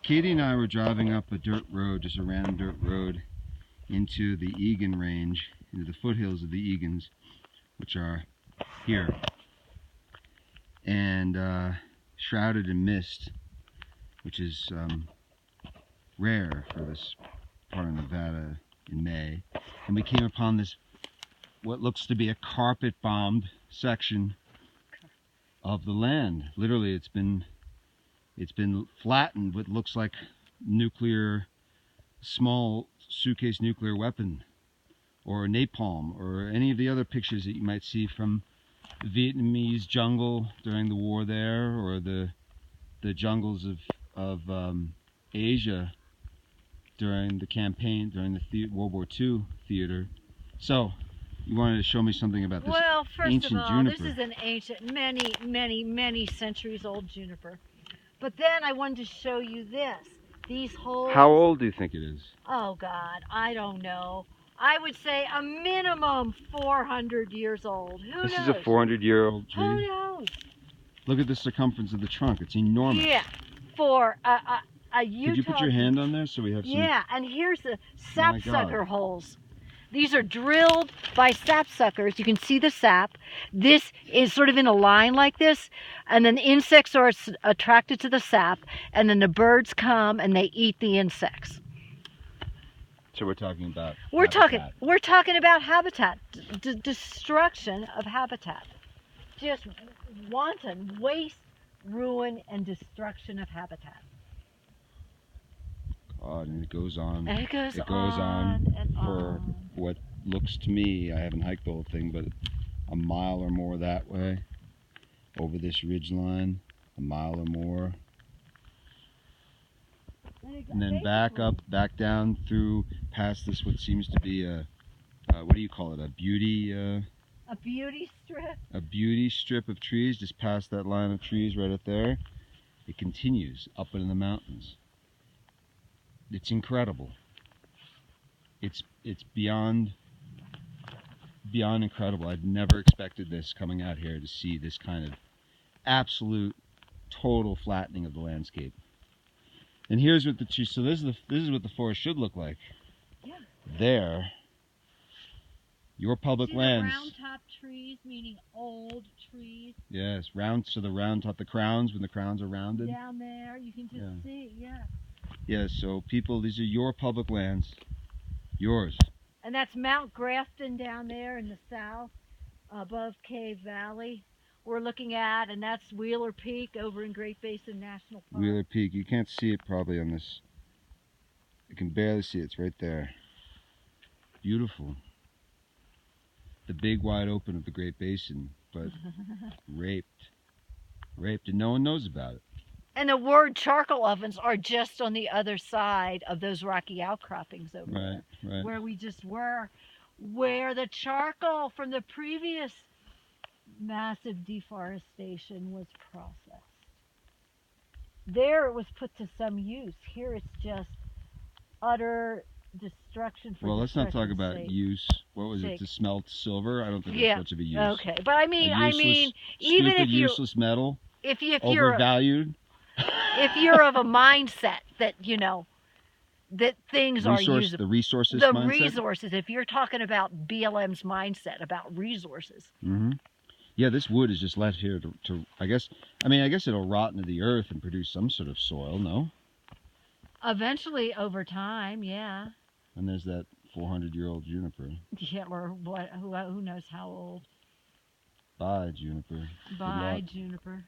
Katie and I were driving up a dirt road, just a random dirt road, into the Egan range, into the foothills of the Egans, which are here, and shrouded in mist, which is rare for this part of Nevada in May. And we came upon this, what looks to be a carpet-bombed section of the land. Literally, it's been flattened with what looks like small suitcase nuclear weapon, or napalm, or any of the other pictures that you might see from the Vietnamese jungle during the war there, or the jungles of Asia during the campaign, during the World War II theater. So, you wanted to show me something about this ancient juniper. Well, first of all, this is an ancient, many centuries old juniper. But then I wanted to show you this. These holes. How old do you think it is? Oh God, I don't know. I would say a minimum 400 years old. Who knows? This is a 400-year-old tree? Who knows? Look at the circumference of the trunk. It's enormous. Yeah, for a Utah. Could you put your hand on there so we have some? Yeah, and here's the sapsucker holes. These are drilled by sapsuckers. You can see the sap. This is sort of in a line like this, and then insects are attracted to the sap, and then the birds come and they eat the insects. So we're talking about We're talking about habitat, destruction of habitat. Just wanton waste, ruin, and destruction of habitat. God, and it goes on. And it goes on and for on. what looks to me, I haven't hiked the whole thing, but a mile or more that way, over this ridge line, a mile or more. And then back up, back down through, past this, what seems to be a, what do you call it, a beauty strip? A beauty strip of trees, just past that line of trees right up there. It continues up into the mountains. It's incredible. It's beyond incredible. I'd never expected this coming out here, to see this kind of absolute total flattening of the landscape. And here's what the trees. So this is what the forest should look like. Yeah. There. Your public lands. Round top trees, meaning old trees. Yes, round. So the round top, the crowns, when the crowns are rounded. Down there, you can just see. Yeah. Yeah, so people, these are your public lands, yours. And that's Mount Grafton down there in the south, above Cave Valley. We're looking at, and that's Wheeler Peak over in Great Basin National Park. Wheeler Peak, you can't see it probably on this. You can barely see it, it's right there. Beautiful. The big wide open of the Great Basin, but raped, and no one knows about it. And the word charcoal ovens are just on the other side of those rocky outcroppings over there. Right. Where we just were, where the charcoal from the previous massive deforestation was processed. There it was put to some use. Here it's just utter destruction for Well, let's not talk about sake. use. What was it, to smelt silver? I don't think that's much of a use. Okay, but I mean, even stupid, if you're useless metal, if you're overvalued. If you're of a mindset that, you know, that things are usable. The resources The mindset? resources. If you're talking about BLM's mindset, about resources. Mm-hmm. Yeah, this wood is just left here to I guess it'll rot into the earth and produce some sort of soil, no? Eventually, over time, yeah. And there's that 400-year-old juniper. Yeah, or what? Who knows how old? Bye, juniper. Bye, juniper.